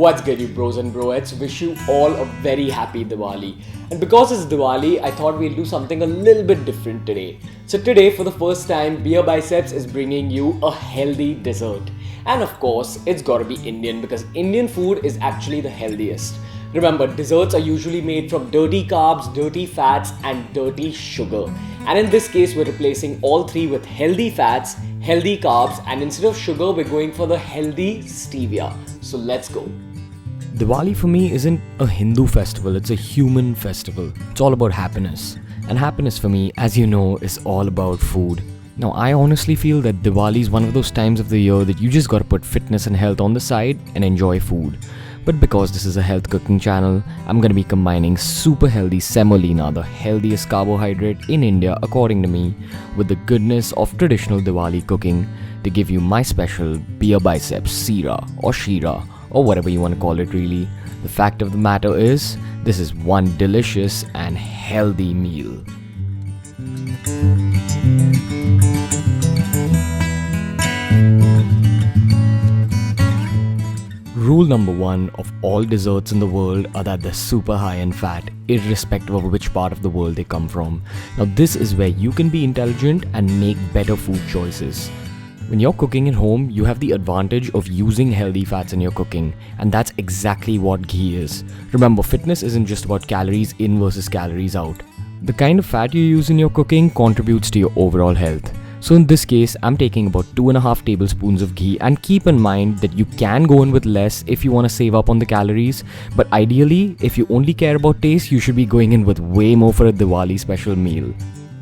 What's good, you bros and broettes? Wish you all a very happy Diwali. And because it's Diwali, I thought we'll do something a little bit different today. So today, for the first time, BeerBiceps is bringing you a healthy dessert. And of course, it's gotta be Indian because Indian food is actually the healthiest. Remember, desserts are usually made from dirty carbs, dirty fats, and dirty sugar. And in this case, we're replacing all three with healthy fats, healthy carbs, and instead of sugar, we're going for the healthy stevia. So let's go. Diwali for me isn't a Hindu festival, it's a human festival. It's all about happiness. And happiness for me, as you know, is all about food. Now, I honestly feel that Diwali is one of those times of the year that you just gotta put fitness and health on the side and enjoy food. But because this is a health cooking channel, I'm gonna be combining super healthy semolina, the healthiest carbohydrate in India according to me, with the goodness of traditional Diwali cooking to give you my special BeerBiceps Sheera or Sheera or whatever you want to call it really. The fact of the matter is, this is one delicious and healthy meal. Rule number one of all desserts in the world are that they're super high in fat, irrespective of which part of the world they come from. Now this is where you can be intelligent and make better food choices. When you're cooking at home, you have the advantage of using healthy fats in your cooking, and that's exactly what ghee is. Remember, fitness isn't just about calories in versus calories out. The kind of fat you use in your cooking contributes to your overall health. So in this case, I'm taking about 2.5 tablespoons of ghee, and keep in mind that you can go in with less if you want to save up on the calories, but ideally, if you only care about taste, you should be going in with way more for a Diwali special meal.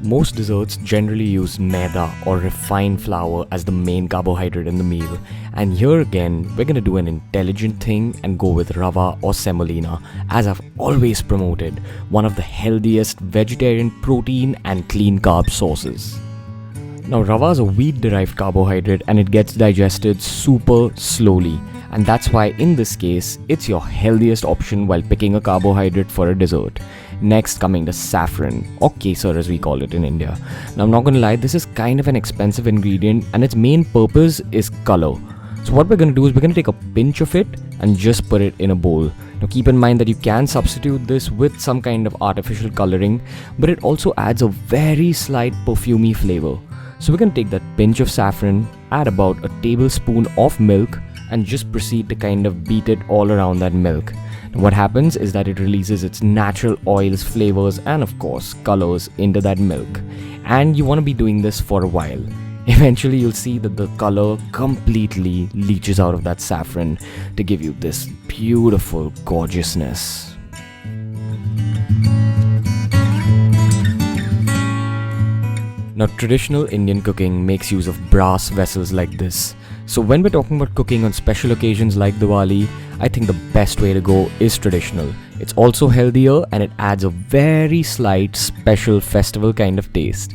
Most desserts generally use maida or refined flour as the main carbohydrate in the meal, and here again, we're gonna do an intelligent thing and go with rava or semolina, as I've always promoted, one of the healthiest vegetarian protein and clean carb sources. Now, rava is a wheat-derived carbohydrate and it gets digested super slowly, and that's why in this case, it's your healthiest option while picking a carbohydrate for a dessert. Next, coming to saffron, or kesar as we call it in India. Now, I'm not gonna lie, this is kind of an expensive ingredient and its main purpose is color. So what we're gonna do is we're gonna take a pinch of it and just put it in a bowl. Now keep in mind that you can substitute this with some kind of artificial coloring, but it also adds a very slight perfumey flavor. So we're gonna take that pinch of saffron, add about a tablespoon of milk, and just proceed to kind of beat it all around that milk. Now what happens is that it releases its natural oils, flavors, and of course colors into that milk. And you want to be doing this for a while. Eventually you'll see that the color completely leaches out of that saffron to give you this beautiful gorgeousness. Now, traditional Indian cooking makes use of brass vessels like this. So when we're talking about cooking on special occasions like Diwali, I think the best way to go is traditional. It's also healthier and it adds a very slight special festival kind of taste.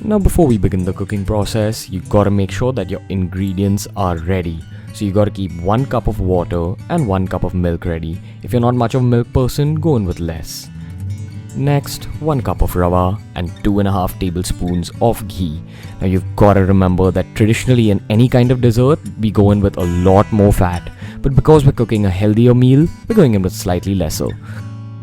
Now, before we begin the cooking process, you gotta make sure that your ingredients are ready. So you gotta keep 1 cup of water and 1 cup of milk ready. If you're not much of a milk person, go in with less. Next, 1 cup of rava and 2.5 tablespoons of ghee. Now you've got to remember that traditionally in any kind of dessert, we go in with a lot more fat. But because we're cooking a healthier meal, we're going in with slightly lesser.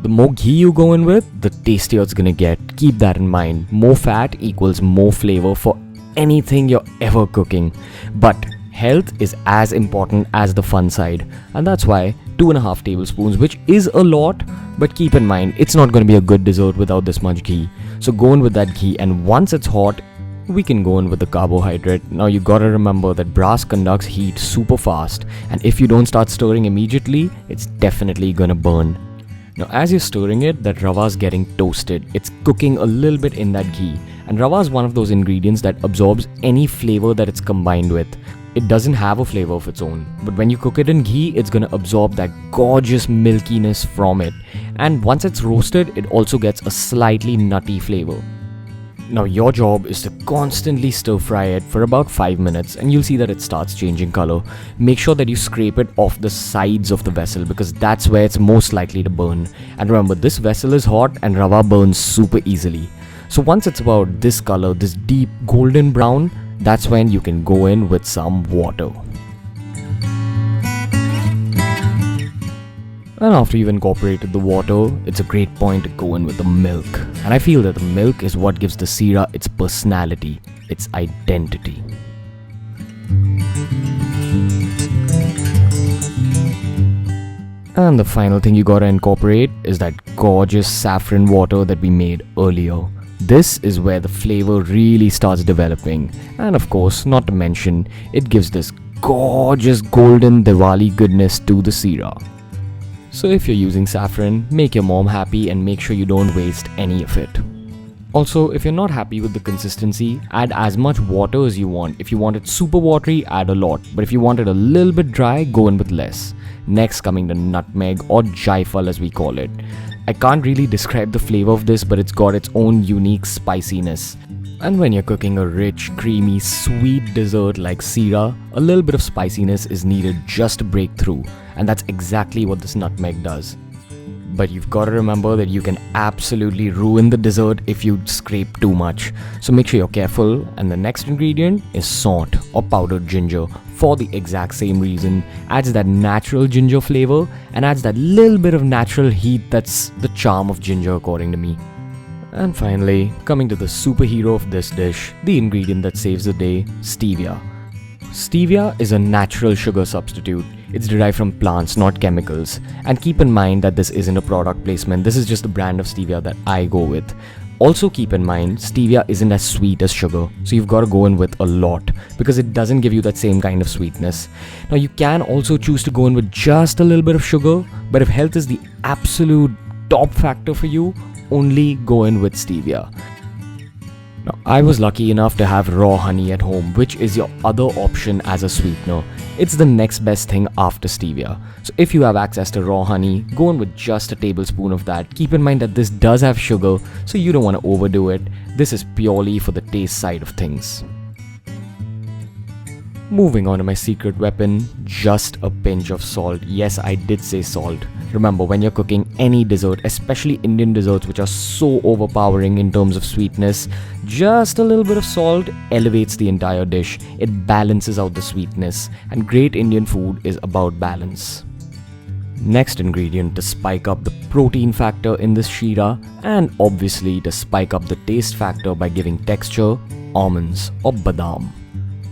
The more ghee you go in with, the tastier it's gonna get. Keep that in mind. More fat equals more flavor for anything you're ever cooking. But health is as important as the fun side. And that's why 2.5 tablespoons, which is a lot, but keep in mind, it's not going to be a good dessert without this much ghee. So go in with that ghee, and once it's hot, we can go in with the carbohydrate. Now you gotta remember that brass conducts heat super fast, and if you don't start stirring immediately, it's definitely gonna burn. Now as you're stirring it, that rava is getting toasted. It's cooking a little bit in that ghee, and rava is one of those ingredients that absorbs any flavor that it's combined with. It doesn't have a flavor of its own, but when you cook it in ghee, it's gonna absorb that gorgeous milkiness from it. And once it's roasted, it also gets a slightly nutty flavor. Now your job is to constantly stir fry it for about 5 minutes, and you'll see that it starts changing color. Make sure that you scrape it off the sides of the vessel because that's where it's most likely to burn. And remember, this vessel is hot and rava burns super easily. So once it's about this color, this deep golden brown, that's when you can go in with some water. And after you've incorporated the water, it's a great point to go in with the milk. And I feel that the milk is what gives the Sheera its personality, its identity. And the final thing you gotta incorporate is that gorgeous saffron water that we made earlier. This is where the flavor really starts developing. And of course, not to mention, it gives this gorgeous golden Diwali goodness to the Sheera. So if you're using saffron, make your mom happy and make sure you don't waste any of it. Also, if you're not happy with the consistency, add as much water as you want. If you want it super watery, add a lot. But if you want it a little bit dry, go in with less. Next, coming to nutmeg or Jayphal as we call it. I can't really describe the flavor of this, but it's got its own unique spiciness. And when you're cooking a rich, creamy, sweet dessert like Sheera, a little bit of spiciness is needed just to break through. And that's exactly what this nutmeg does. But you've got to remember that you can absolutely ruin the dessert if you scrape too much. So make sure you're careful. And the next ingredient is Saunth or powdered ginger for the exact same reason. Adds that natural ginger flavor and adds that little bit of natural heat that's the charm of ginger according to me. And finally, coming to the superhero of this dish, the ingredient that saves the day, Stevia. Stevia is a natural sugar substitute. It's derived from plants, not chemicals. And keep in mind that this isn't a product placement, this is just the brand of Stevia that I go with. Also keep in mind, Stevia isn't as sweet as sugar, so you've got to go in with a lot because it doesn't give you that same kind of sweetness. Now you can also choose to go in with just a little bit of sugar, but if health is the absolute top factor for you, only go in with Stevia. Now, I was lucky enough to have raw honey at home, which is your other option as a sweetener. It's the next best thing after Stevia. So if you have access to raw honey, go in with just a tablespoon of that. Keep in mind that this does have sugar, so you don't want to overdo it. This is purely for the taste side of things. Moving on to my secret weapon, just a pinch of salt. Yes, I did say salt. Remember, when you're cooking any dessert, especially Indian desserts which are so overpowering in terms of sweetness, just a little bit of salt elevates the entire dish. It balances out the sweetness, and great Indian food is about balance. Next ingredient to spike up the protein factor in this Sheera, and obviously to spike up the taste factor by giving texture, almonds or badam.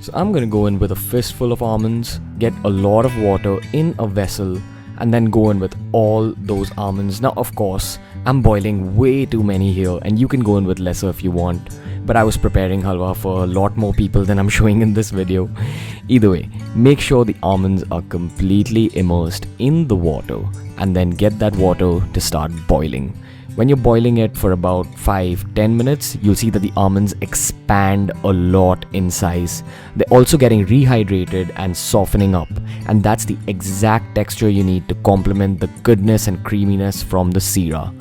So I'm gonna go in with a fistful of almonds, get a lot of water in a vessel, and then go in with all those almonds. Now of course, I'm boiling way too many here and you can go in with lesser if you want. But I was preparing halwa for a lot more people than I'm showing in this video. Either way, make sure the almonds are completely immersed in the water and then get that water to start boiling. When you're boiling it for about 5-10 minutes, you'll see that the almonds expand a lot in size. They're also getting rehydrated and softening up, and that's the exact texture you need to complement the goodness and creaminess from the Sheera.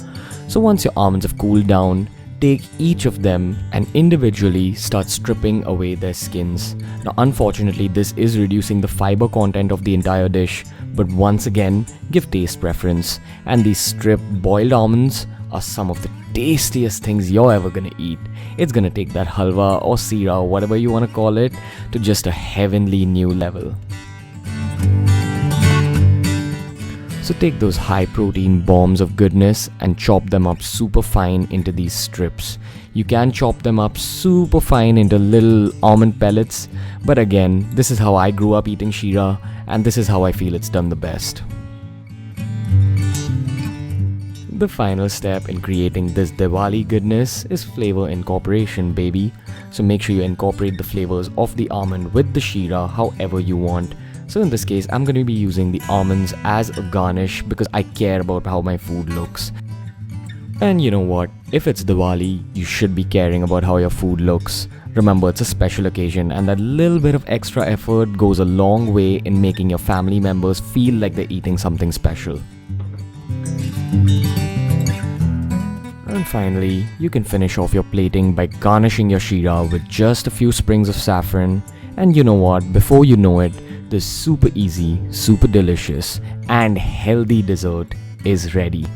So once your almonds have cooled down, take each of them and individually start stripping away their skins. Now unfortunately, this is reducing the fiber content of the entire dish, but once again, give taste preference. And these stripped boiled almonds are some of the tastiest things you're ever gonna eat. It's gonna take that halwa or Sheera, whatever you wanna call it, to just a heavenly new level. So take those high protein bombs of goodness and chop them up super fine into these strips. You can chop them up super fine into little almond pellets, but again, this is how I grew up eating Sheera, and this is how I feel it's done the best. The final step in creating this Diwali goodness is flavor incorporation, baby. So make sure you incorporate the flavors of the almond with the Sheera however you want. So in this case, I'm going to be using the almonds as a garnish because I care about how my food looks. And you know what? If it's Diwali, you should be caring about how your food looks. Remember, it's a special occasion and that little bit of extra effort goes a long way in making your family members feel like they're eating something special. And finally, you can finish off your plating by garnishing your Sheera with just a few sprigs of saffron. And you know what? Before you know it, this super easy, super delicious and healthy dessert is ready.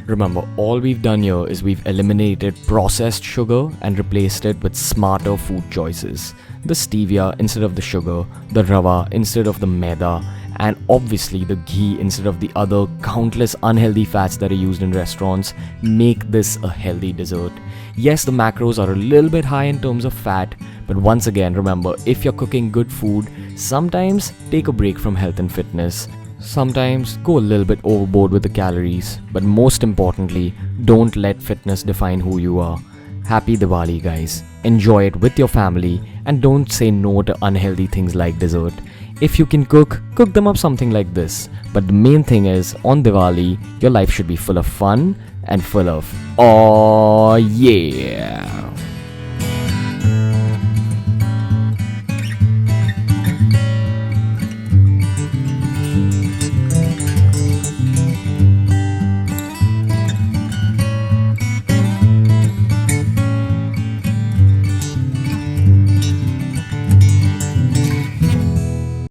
Remember, all we've done here is we've eliminated processed sugar and replaced it with smarter food choices. The stevia instead of the sugar, the rava instead of the maida, and obviously the ghee instead of the other countless unhealthy fats that are used in restaurants make this a healthy dessert. Yes, the macros are a little bit high in terms of fat, but once again, remember, if you're cooking good food, sometimes take a break from health and fitness. Sometimes go a little bit overboard with the calories, but most importantly, don't let fitness define who you are. Happy Diwali, guys. Enjoy it with your family and don't say no to unhealthy things like dessert. If you can cook them up something like this. But the main thing is, on Diwali, your life should be full of fun and full of, oh yeah.